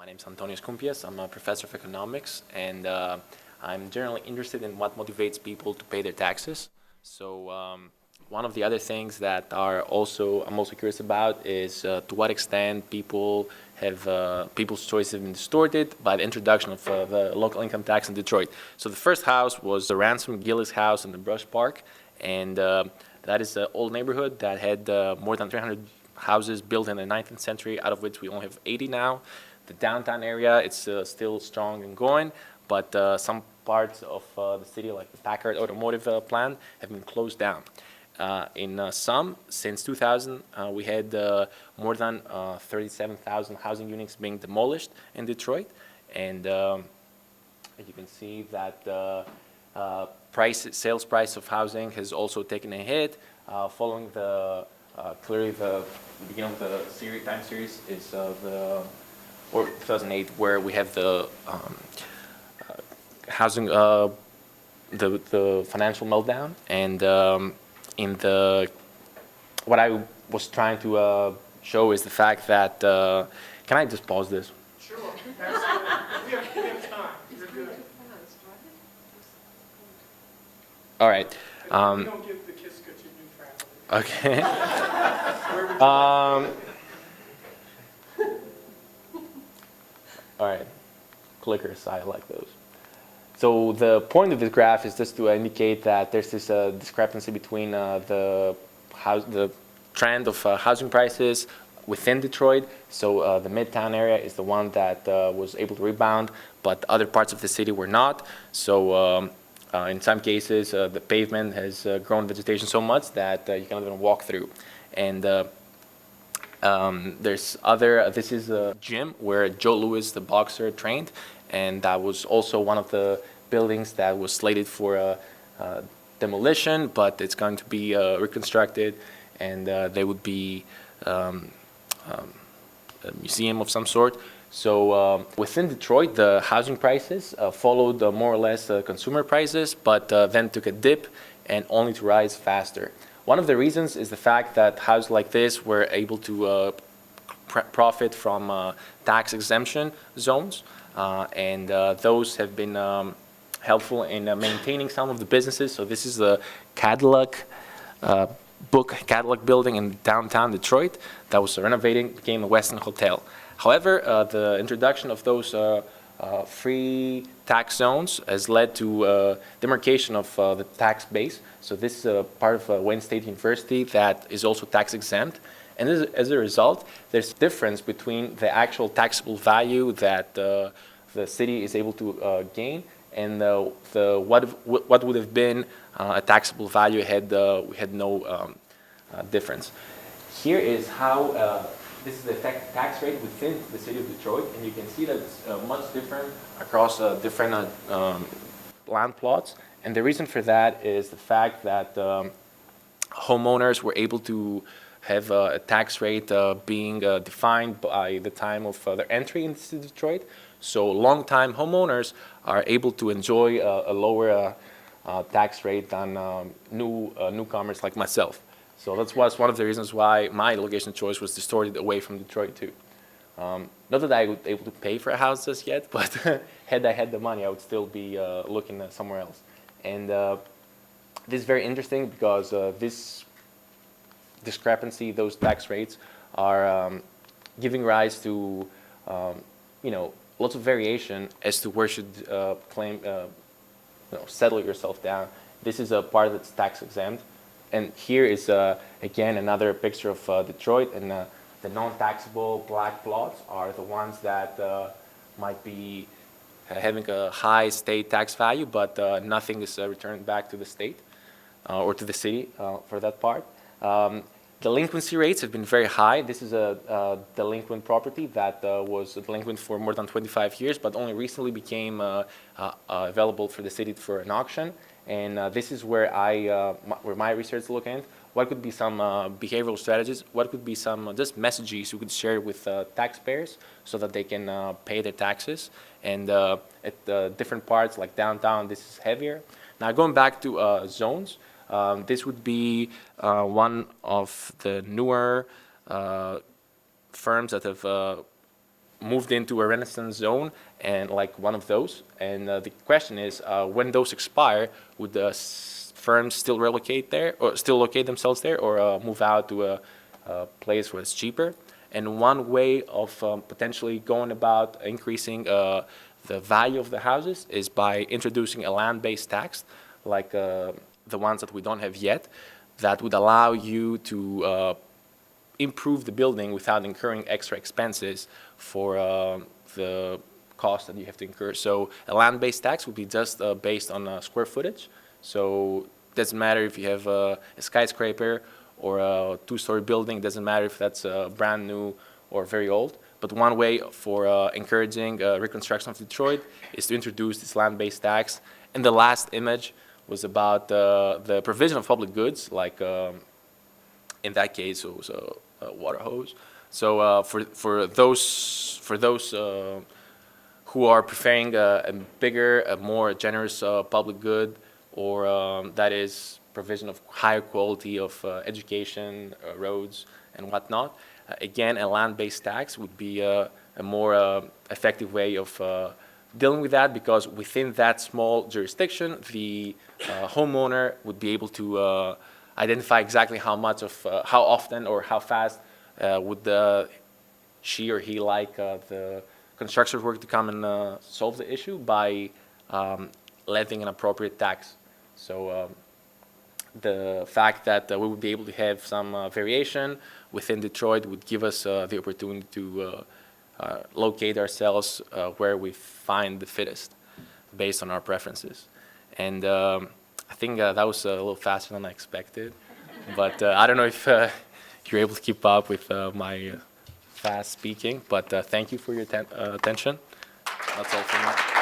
My name is Koumpias. I'm a professor of economics, and I'm generally interested in what motivates people to pay their taxes. So one of the other things that I'm also curious about is to what extent people's choices have been distorted by the introduction of the local income tax in Detroit. So the first house was the Ransom Gillis house in the Brush Park, and that is an old neighborhood that had more than 300 houses built in the 19th century, out of which we only have 80 now. The downtown area, it's still strong and going, but some parts of the city, like the Packard automotive plant, have been closed down. Since 2000, we had more than 37,000 housing units being demolished in Detroit, and you can see that sales price of housing has also taken a hit. Following clearly the beginning of the time series is 2008, where we have the housing, the financial meltdown, and what I was trying to show is the fact that, can I just pause this? Sure. We have time. You're good. All right. We don't give the kiss to new family. Okay. All right. Clickers, I like those. So the point of this graph is just to indicate that there's this discrepancy between the trend of housing prices within Detroit. So the Midtown area is the one that was able to rebound, but other parts of the city were not. So in some cases, the pavement has grown vegetation so much that you cannot even walk through. And this is a gym where Joe Louis, the boxer, trained, and that was also one of the buildings that was slated for demolition, but it's going to be reconstructed, and there would be a museum of some sort. So within Detroit, the housing prices followed more or less consumer prices, but then took a dip and only to rise faster. One of the reasons is the fact that houses like this were able to profit from tax exemption zones, and those have been helpful in maintaining some of the businesses. So this is the Cadillac building in downtown Detroit that was renovating, became a Westin Hotel. However, the introduction of those free tax zones has led to demarcation of the tax base. So this is part of Wayne State University that is also tax exempt. And as a result, there's a difference between the actual taxable value that the city is able to gain and what would have been a taxable value had we had no difference. Here is how this is the effective tax rate within the city of Detroit, and you can see that it's much different across different land plots. And the reason for that is the fact that homeowners were able to have a tax rate being defined by the time of their entry into Detroit. So long-time homeowners are able to enjoy a lower tax rate than newcomers like myself. So that was one of the reasons why my location choice was distorted away from Detroit too. Not that I would be able to pay for a house just yet, but had I had the money, I would still be looking somewhere else. And this is very interesting because this discrepancy, those tax rates, are giving rise to lots of variation as to where should settle yourself down. This is a part that's tax exempt. And here is, again, another picture of Detroit, and the non-taxable black plots are the ones that might be having a high state tax value, but nothing is returned back to the state or to the city for that part. Delinquency rates have been very high. This is a delinquent property that was delinquent for more than 25 years, but only recently became available for the city for an auction. And this is where where my research is looking. What could be some behavioral strategies? What could be some just messages you could share with taxpayers so that they can pay their taxes? And at different parts like downtown, this is heavier. Now going back to zones, this would be one of the newer firms that have moved into a Renaissance zone and like one of those. And the question is, when those expire, would the firms still relocate there, or still locate themselves there, or move out to a place where it's cheaper? And one way of potentially going about increasing the value of the houses is by introducing a land-based tax, like the ones that we don't have yet, that would allow you to improve the building without incurring extra expenses for the cost that you have to incur. So a land-based tax would be just based on square footage. So it doesn't matter if you have a skyscraper or a two-story building. It doesn't matter if that's brand new or very old. But one way for encouraging reconstruction of Detroit is to introduce this land-based tax. And the last image was about the provision of public goods, like in that case it was a water hose. So for those who are preferring a bigger, a more generous public good, or that is provision of higher quality of education, roads, and whatnot. Again, a land-based tax would be a more effective way of dealing with that, because within that small jurisdiction, the homeowner would be able to identify exactly how much of, how often or how fast would she or he like the construction work to come and solve the issue by levying an appropriate tax. So the fact that we would be able to have some variation within Detroit would give us the opportunity to locate ourselves where we find the fittest based on our preferences. And I think that was a little faster than I expected, but I don't know if you're able to keep up with my fast speaking, but thank you for your attention. That's all from me.